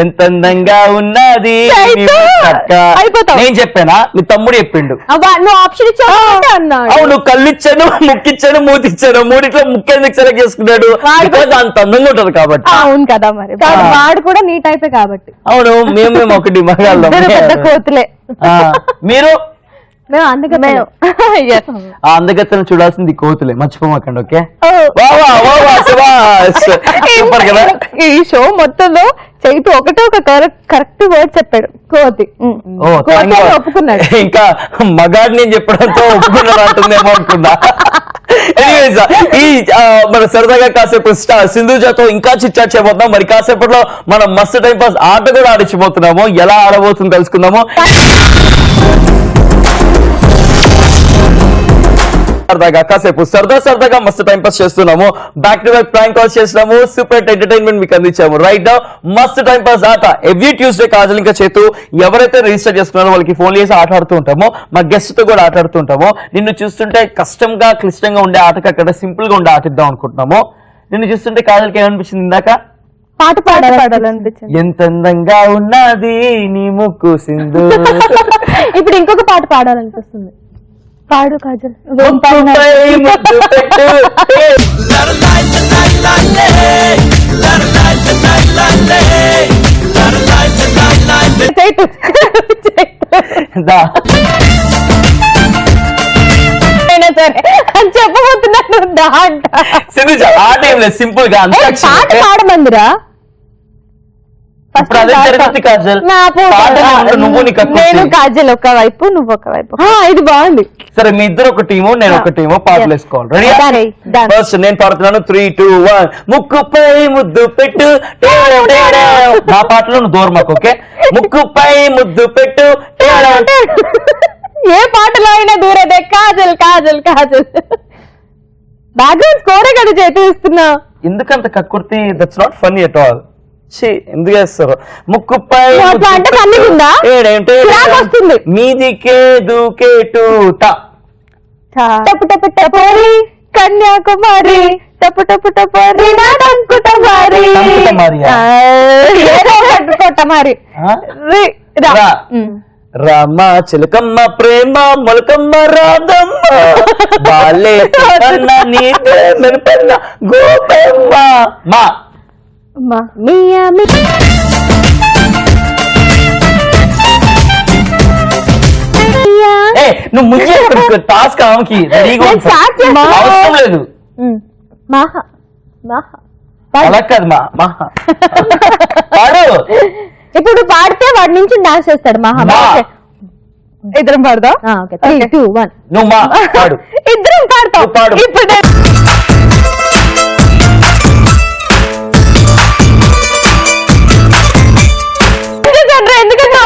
ఎంత అందంగా ఉన్నది నీ ముక్కక్క. అయిపోతావు. నేను చెప్పానా మీ తమ్ముడు చెప్పిండు. నువ్వు ఆప్షన్ ఇచ్చావు అన్నాడు. అవును, కళ్ళిచ్చాను, ముక్కిచ్చాను, మూతిచ్చాను, మూడిట్లో ముక్కు ఎందుకు సెలెక్ట్ చేసుకున్నాడు? Because అంత అందంగా ఉంటది కాబట్టి. అవును కదా మరి. వాడు కూడా నీ టైపే కాబట్టి. అవును, మేము ఒకటి మగాళ్ళం. పెద్ద కోతులే. మీరు మేము అందుకే ఆ అందగత్తెను చూడాల్సింది కోతులే, మర్చిపోమాకండి. ఓకే, ఈ షో మొత్తంలో చైతు ఒకటే ఒక కరెక్ట్ వర్డ్ చెప్పాడు, కోతి. ఒప్పుకున్నాడు. ఇంకా మగాడిని చెప్పడంతో ఒప్పుకున్నాడు అంటుందేమో అనుకున్నా. Anyways, ఈ మన సరదాగా కాసేపు సింధుజాతో ఇంకా చిట్చాట్ చేయబోతున్నాం. మరి కాసేపట్లో మనం మస్తు టైం పాస్ ఆట కూడా ఆడించబోతున్నాము. ఎలా ఆడబోతుందో తెలుసుకుందాము. సరదాగా కాసేపు సరదాగా మస్తు టైం పాస్ చేస్తున్నాము. Back to back prank calls చేస్తున్నాము. సూపర్ ఎంటర్టైన్మెంట్ మీకు అందించాము. రైట్ నౌ మస్తు టైం పాస్ ఆట ఎవ్రీ ట్యూస్డే కాజల్ ఇంకా చేతు ఎవరైతే రిజిస్టర్ చేసుకున్నారో వాళ్ళకి ఫోన్ చేసి ఆట ఆడుతూ ఉంటామో, మా గెస్ట్ తో కూడా ఆట ఆడుతూ ఉంటాము. నిన్ను చూస్తుంటే కష్టంగా క్లిష్టంగా ఉండే ఆటకి అక్కడ సింపుల్ గా ఉండే ఆట ఇద్దాం అనుకుంటున్నాము. నిన్ను చూస్తుంటే కాజల్కి ఏమనిపించింది ఇందాక? పాట పాడాలనిపించింది. ఎంత అందంగా ఉన్నది నీ ముక్కు సింధు. ఇప్పుడు ఇంకొక పాట పాడాలనిపిస్తుంది. పాడు కాజల్. ముద్దు పెట్టు. దా. చెప్పబోతున్నాను సింధుజ ఆట ఏం లేదు, సింపుల్ గా పాట పాడమందిరా. ఇప్పుడు అదే జరుగుతుంది కాజల్. నువ్వు నీ నేను కాజల్ ఒక వైపు, నువ్వు ఒక వైపు. ఇది బాగుంది. సరే, మీ ఇద్దరు ఒక టీము, నేను ఒక టీము. పాటలు వేసుకోవాలి. రెడీ? ఫస్ట్ నేను పాడుతున్నాను. 3, 2, 1. ముక్కుపై ముద్దు పెట్టు. నా పాటలో నువ్వు దూరమాకు. ఓకే, ముక్కుపై ముద్దు పెట్టు. ఏ పాటలో అయినా దూరదే. కాజల్ కాజల్ కాజల్. బ్యాక్గ్రౌండ్ స్కోరే కదా చేస్తున్నా. ఎందుకంత కక్కుర్తి? That's not funny at all. ఎందుకు చేస్తారు? ముక్కుపై వస్తుంది. మీదికే దూకేటూట. టపు టపు టపోరి కన్యాకుమారి, టపు టపు టపోరి నాటంకుటమారి. మరి రామ చిలకమ్మ ప్రేమ మొలకమ్మ రాధమ్మ వాళ్ళే నీతే మెరుపన్న గోపెమ్మ. మా మియా నువ్వు ముందు టాస్క్ ఆమెకి రెడీగా అవసరం లేదు. అలా కాదు మా పాడు. ఇప్పుడు పాడితే వాడి నుంచి డాన్స్ చేస్తాడు మహా. ఇద్దరం పాడదాం. 3, 2, 1. నువ్వు మా పాడు. ఇద్దరం పాడతాం. పాడు. ఇప్పుడు ఎందుకంటే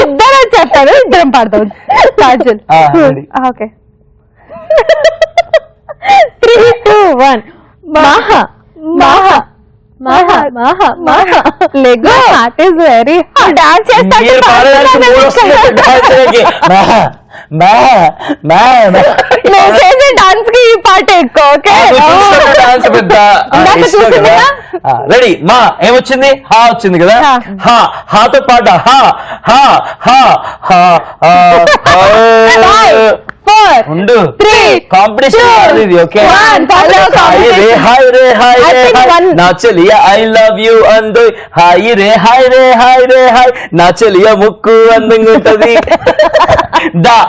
ఇద్దరు చెప్తారు, ఇద్దరం పాడతాం. కాజల్. ఓకే, 3, 2, 1. మహా మహా మహా మహా మహా. Lego heart is very heart. Dance చేస్తాను. చేసే డాన్స్ కి ఈ పాట ఎక్కువ. Okay, ready? మా ఏమొచ్చింది? హా వచ్చింది కదా. హాతో పాట. హా హా హా హా. 4, ఉండు, 3, కాంపిటీషన్ ఇది. ఓకే, హాయ్ రే హాయ్ నా చెలియా ఐ లవ్ యూ అందు. హాయ్ రే హాయ్ రే హాయ్ రే హాయ్ నా చెలియా ముక్కు అందంగా ఉంటది. దా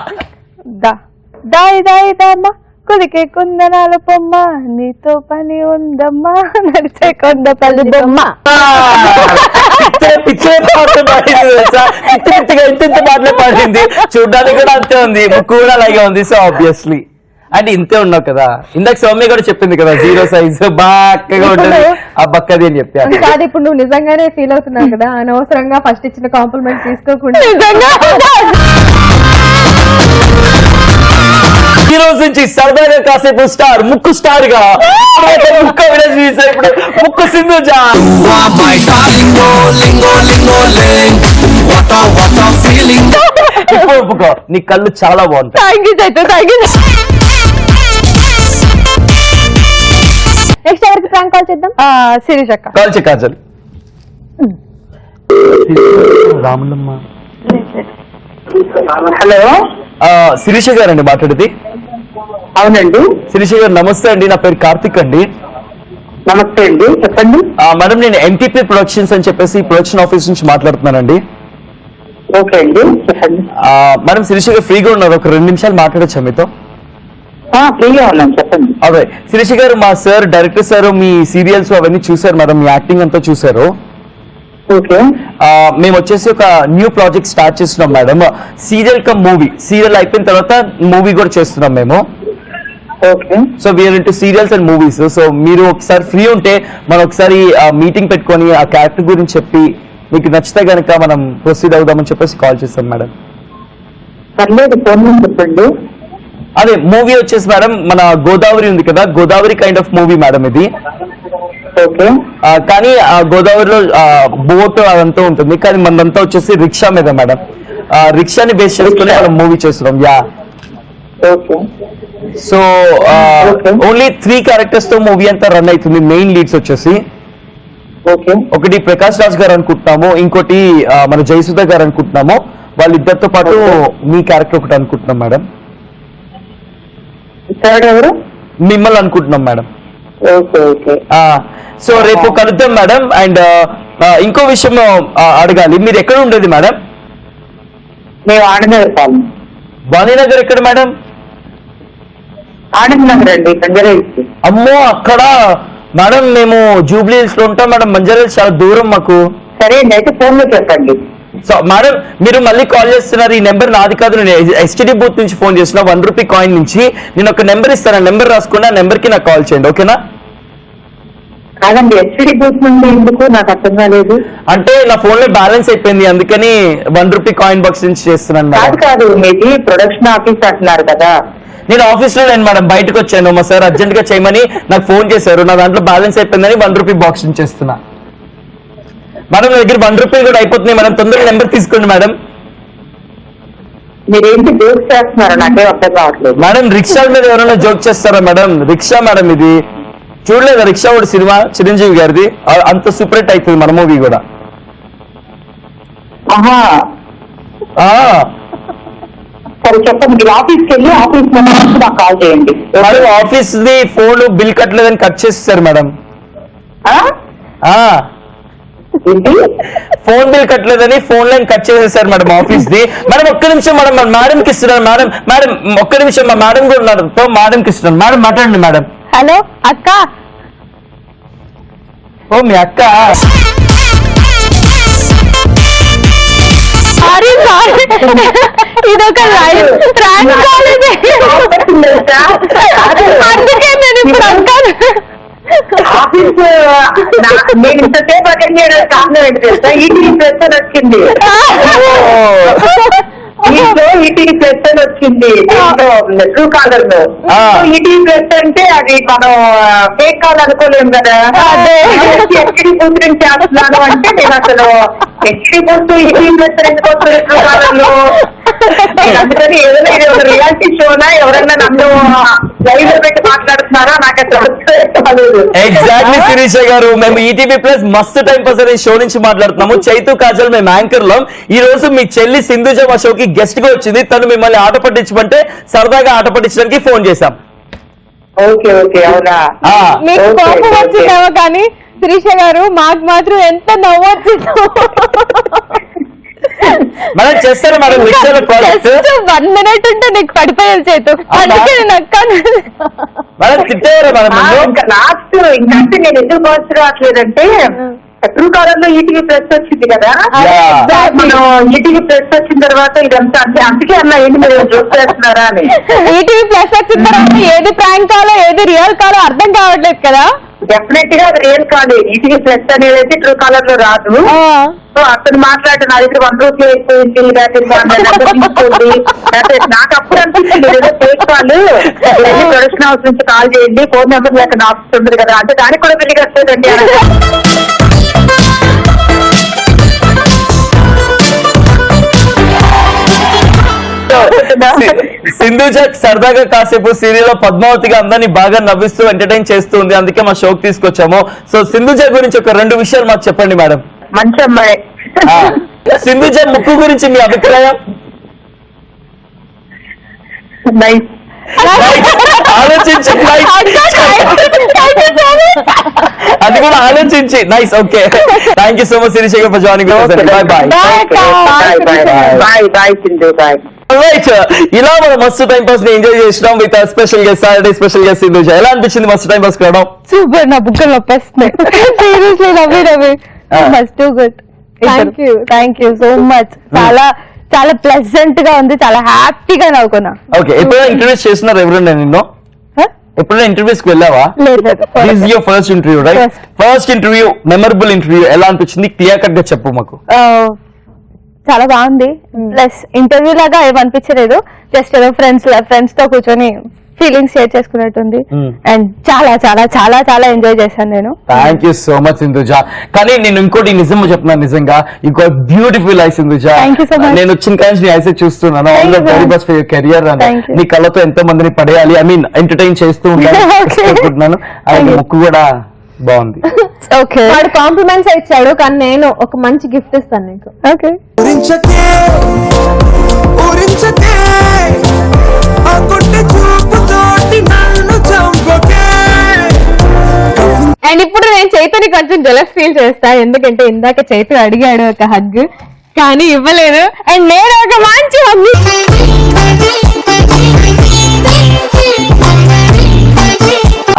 దాయి దాయి దమ్మా కుదికే కుందనాల పొమ్మ, నీతో పని ఉందమ్మా నడిచే కొండ పల్లి బొమ్మ. పిచ్చే పాటలు పాడింది తెలుసా? పిచ్చిగా ఇంత పాటలే పాడింది. చూడ్డానికి కూడా అంతే ఉంది, ముక్కు కూడా అలాగే ఉంది. సో ఆబ్వియస్లీ అంటే ఇంతే ఉన్నావు కదా. ఇందాక సౌమ్య కూడా చెప్పింది కదా, 0 సైజు బాగా ఉంటుంది ఆ బక్కది అని చెప్పాను. కాదు, ఇప్పుడు నువ్వు నిజంగానే ఫీల్ అవుతున్నావు కదా, అనవసరంగా ఫస్ట్ ఇచ్చిన కాంప్లిమెంట్ తీసుకోకుండా. ఈ రోజు నుంచి సరదాగా కాసేపు స్టార్ ముక్కు స్టార్ గా ముక్కు Sindhuja. Lingo lingo ling what a feeling. ఒప్పుకో నీ కళ్ళు చాలా బాగుంటాయి. Thank you Chaitu, thank you. Next ఎవరికి ప్రాంక్ కాల్ చేద్దాం? శిరీష్ అక్క. కాల్ చే కాజల్. రాములమ్మ. హలో, శిరీష గారండి మాట్లాడేది? అవునండి. శిరీష గారు నమస్తే అండి, నా పేరు కార్తిక్ అండి. నమస్తే అండి, చెప్పండి. మేడం నేను ఎంటీపీ ప్రొడక్షన్స్ అని చెప్పేసి ప్రొడక్షన్ ఆఫీస్ నుంచి మాట్లాడుతున్నానండి. ఓకే అండి, చెప్పండి. మేడం శిరీష గారు ఫ్రీగా ఉన్నారు, ఒక 2 నిమిషాలు మాట్లాడచ్చా మీతో? ఫ్రీగా ఉన్నాను, చెప్పండి. అదే శిరీష గారు, మా సార్ డైరెక్టర్ సార్ మీ సీరియల్స్ అవన్నీ చూసారు మేడం, మీ యాక్టింగ్ అంతా చూసారు. ఓకే. మేము వచ్చేసి ఒక న్యూ ప్రాజెక్ట్ స్టార్ట్ చేస్తున్నాం madam, serial cum movie. Serial అయిపోయిన తర్వాత మూవీ కూడా చేస్తున్నాం మేము. Okay. So we are into serials and movies. So మీరు ఒకసారి ఫ్రీ ఉంటే మనం ఒకసారి మీటింగ్ పెట్టుకొని ఆ క్యారెక్టర్ గురించి చెప్పి మీకు నచ్చితే కనుక మనం ప్రొసీడ్ అవుదామని చెప్పేసి కాల్ చేస్తాం మేడం. పర్లేదు, ఫోన్ నుంచి చెప్పండి. అదే మూవీ వచ్చేసి మేడం మన గోదావరి ఉంది కదా, Godavari kind of movie madam ఇది. ఓకే. కానీ ఆ గోదావరిలో బోట్ అదంతా ఉంటుంది, కానీ మనదంతా వచ్చేసి రిక్షా మీద మేడం. రిక్షాని బేస్ చేసుకుని మనం మూవీ చేస్తున్నాం. Yeah. Okay. So only 3 characters తో మూవీ అంతా రన్ అవుతుంది. మెయిన్ లీడ్స్ వచ్చేసి ఓకే. ఒకటి ప్రకాష్ రాజ్ గారు అనుకుంటున్నాము, ఇంకోటి మన జయసుధ గారు అనుకుంటున్నాము. వాళ్ళిద్దరితో పాటు మీ క్యారెక్టర్ ఒకటి అనుకుంటున్నాం మేడం. థర్డ్ ఎవరు? మిమ్మల్ని అనుకుంటున్నాం మేడం. ఓకే. ఓకే. సో రేపు కలుద్దాం మేడం. అండ్ ఇంకో విషయం అడగాలి, మీరు ఎక్కడ ఉండేది మేడం? మేము ఆనందనగర్ పాలన. వాణినగర్ ఎక్కడ మేడం? ఆనందనగర్ అండి, బంజారాహిల్స్. అమ్మో అక్కడ మేడం, మేము జూబ్లీ హిల్స్ లో ఉంటాం మేడం. బంజారాహిల్స్ చాలా దూరం మాకు. సరే అండి, అయితే ఫోన్ లో చెప్పండి. సో మేడం మీరు మళ్ళీ కాల్ చేస్తున్నారు, ఈ నెంబర్ నాది కాదు, నేను ఎస్టీడీ బూత్ నుంచి ఫోన్ చేసిన, 1 రూపీ కాయిన్ నుంచి. నేను ఒక నెంబర్ ఇస్తాను, ఆ నెంబర్ రాసుకుని ఆ నెంబర్ కి నాకు కాల్ చేయండి, ఓకేనా? కాదండి, ఎస్టీడీ బూత్ నుండి ఎందుకు, నాకు అర్థం కాలేదు. అంటే నా ఫోన్ లో బ్యాలెన్స్ అయిపోయింది, అందుకని 1 రూపీ కాయిన్ బాక్స్ నుంచి చేస్తున్నాను మేడం. కాదు, మీది ప్రొడక్షన్ ఆఫీస్ అంటున్నారు కదా. నేను ఆఫీస్ లో లేను మేడం, బయటకు వచ్చాను. మా సార్ అర్జెంట్ గా చేయమని నాకు ఫోన్ చేశారు, నా దాంట్లో బ్యాలెన్స్ అయిపోయిందని 1 రూపీ బాక్స్ నుంచి చేస్తున్నా మేడం. నా దగ్గర 1 రూపీ కూడా అయిపోతున్నాయి మేడం, తొందరగా నెంబర్ తీసుకోండి మేడం. మీరేంటి జోక్ చేస్తున్నారో నాకేం అర్థం కావట్లేదు. మేడం రిక్షాల మీద ఎవరైనా జోక్ చేస్తారా మేడం? రిక్షా మేడం ఇది, చూడలేదా రిక్షా ఒకటి సినిమా చిరంజీవి గారిది, అంత సూపర్ హిట్ అవుతుంది మన మూవీ కూడా. ఆహా, సరే చెప్పండి. మీరు ఆఫీస్కి వెళ్ళి ఆఫీస్ నుంచి నాకు కాల్ చేయండి. Madam office the phone bill కట్టలేదని కట్ చేసేసారు మేడం. ఏంటి? ఫోన్ బిల్ కట్టలేదని ఫోన్ లైన్ కట్ చేసేసారు మేడం ఆఫీస్ ది. మేడం ఒక్క నిమిషం మేడం, మేడంకి ఇస్తున్నాను మేడం. మేడం ఒక్క నిమిషం, మా మేడం కూడా ఉన్నారు, మేడంకి ఇస్తున్నాను. మేడం మాట్లాడండి మేడం. హలో అక్క. ఓ మీ అక్క. సారీ సారీ, ఇదొక లైవ్ ప్రాంక్ కాల్ ఇది. అందుకే నేను ఇప్పుడు అంటాను. ఆఫీస్ నేను ఇంతసేపు అటెండ్ చేయడానికి కారణం ఏంటి తెలుసా? ఈటీవీ ప్రెస్ అని వచ్చింది. ఈటీవీ ప్రెస్ అని వచ్చింది ట్రూ కాలర్ లో. ఈటీవీ ప్రెస్ అంటే అది మనం ఫేక్ కాల్ అనుకోలేము కదా. ఎస్టీడీ బూత్ నుంచి చేస్తున్నాను అంటే నేను అసలు ఎస్టీడీ బూత్ ఈటీవీ ప్రెస్ ఎందుకు వస్తుంది ట్రూ కాలర్ లో? అందుకని ఏదైనా ఇది ఒక రియాలిటీ షోనా, ఎవరైనా నన్ను లైవ్ లో పెట్టి మాట్లాడుతున్నారా నాకు అసలు ఎగ్జాక్ట్లీ శిరీష గారు, మేము ఈటీవీ ప్లస్ మస్తు టైం పాస్ అనే షో నుంచి మాట్లాడుతున్నాము. చైతు కాజల్ మేము యాంకర్ లో. ఈ రోజు మీ చెల్లి సింధుజ మా షోకి గెస్ట్ గా వచ్చింది. తను మిమ్మల్ని ఆట పట్టించమంటే సరదాగా ఆట పట్టించడానికి ఫోన్ చేశాం. ఓకే. ఓకే, అవునా? మీకు కోపం వచ్చిందేమో కానీ శిరీష గారు మాకు మాత్రం ఎంత నవ్వు వచ్చిందో. మనం చేస్తారా మేడం రిక్షాల ప్రాజెక్ట్? 1 మినిట్ ఉంటే నీకు పడిపోయారు చేతు, అందుకే నేను అక్కను మేడం తిట్టారా మేడం? ఇంకా లాస్ట్ ఇంకంటే నేను ఎందుకు బస్ రావట్లేదంటే ట్రూ కాలర్ లో ఈటీవీ ప్రెస్ వచ్చింది కదా. మనం ఈటీవీ ప్రెస్ వచ్చిన తర్వాత ఇదంతా అందుకే అన్నా ఏంటి మీరు జోక్ చేస్తున్నారా అని. ఈటీవీ ప్లస్ వచ్చిన తర్వాత ఏది ప్రాంక్ కాలో ఏది రియల్ కాలో అర్థం కావట్లేదు కదా. డెఫినెట్ గా అది రియల్ కాదు. ఈటీవీ ప్లస్ అనేది అయితే ట్రూ కాలర్ లో రాదు. సో అతను మాట్లాడిన నా దగ్గర 1 రూపీ అయిపోయింది, నాకు అప్పుడు అనిపించింది ఏదో ఫేక్ కాల్, ప్రొడక్షన్ హౌస్ నుంచి కాల్ చేయండి, ఫోన్ నెంబర్ లేక ఆఫీస్ ఉంది కదా అంటే దానికి కూడా బిల్లు వస్తుందండి. సింధుజ సరదాగా కాసేపు సీరియల్ లో పద్మావతిగా అందరినీ బాగా నవ్విస్తూ ఎంటర్టైన్ చేస్తూ ఉంది, అందుకే మా షోకి తీసుకొచ్చాము. సో సింధుజ గురించి ఒక 2 విషయాలు మాకు చెప్పండి మేడం. మంచి అమ్మాయి. సింధుజ ముక్కు గురించి మీ అభిప్రాయం? నైస్. ఆలోచించి అది కూడా ఆలోచించి nice. Okay, thank you so much Sirisha for joining. Bye bye. Bye Sindhu, bye. Right, ఇలా మనం మస్తు టైం పాస్ ని ఎంజాయ్ చేసినాం with special guest, Saturday special guest Sindhuja. ఎలా అనిపించింది మస్తు టైం పాస్ రావడం? సూపర్, నా బుక్కలు నొప్పేస్తున్నాయి. Seriously Ravi must too good. Thank you so much. చాలా ప్లెజెంట్ గా ఉంది, చాలా హ్యాపీగా నవ్వుకున్నా. ఓకే, ఎప్పుడైనా ఇంటర్వ్యూస్ చేస్తున్నారు ఎవరైనా నిన్ను? ఎప్పుడైనా ఇంటర్వ్యూస్ కి వెళ్ళావా? This your first interview right? First interview, memorable interview ఎలా అనిపించింది? క్లియర్ కట్ గా చెప్పు మాకు. చాలా బాగుంది. ప్లస్ ఇంటర్వ్యూ లాగా ఏమనిపించలేదు, జస్ట్ ఏదో ఫ్రెండ్స్ తో కూర్చొని ఫీలింగ్స్ షేర్ చేసుకున్నట్టుంది. అండ్ చాలా చాలా చాలా చాలా ఎంజాయ్ చేశాను నేను. Thank you so much Sindhuja. కానీ నేను ఇంకోటి నిజం చెప్తున్నాను, నిజంగా ఇంకో బ్యూటిఫుల్ ఐ సింధుజ. నేను వచ్చిన కానీ నీ ఐసెట్ చూస్తున్నాను. All the very best for your career. నీ కళ్ళతో ఎంతో మందిని పడేయాలి, ఐ మీన్ ఎంటర్టైన్ చేస్తూ ఉంటాను. అలాగే ముక్కు కూడా బాగుంది. ఓకే, వాడు కాంప్లిమెంట్స్ ఇచ్చాడు, కానీ నేను ఒక మంచి గిఫ్ట్ ఇస్తాను నీకు. ఓకే, అండ్ ఇప్పుడు నేను చైతన్య కొంచెం జెలస్ ఫీల్ చేస్తా, ఎందుకంటే ఇందాక చైతన్య అడిగాడు ఒక హగ్, కానీ ఇవ్వలేదు. అండ్ నేను ఒక మంచి హగ్.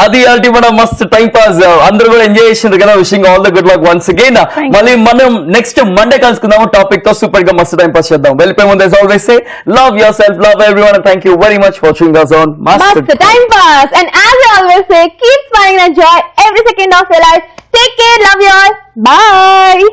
అది అలాంటి మనం మస్తు టైం పాస్, అందరూ కూడా ఎంజాయ్ చేసిండ్రు కదా. Wishing all the good luck once again. మళ్ళీ మనం నెక్స్ట్ మండే కలుసుకుందాము టాపిక్ తో, సూపర్ గా మస్తు టైం పాస్ చేద్దాం. వెళ్ళిపోయే ముందు always say love your self, love everyone. Thank you very much for watching us on Mast Time Pass. And as I always say, keep smiling and enjoy every second of your life. Take care, love you all. Bye.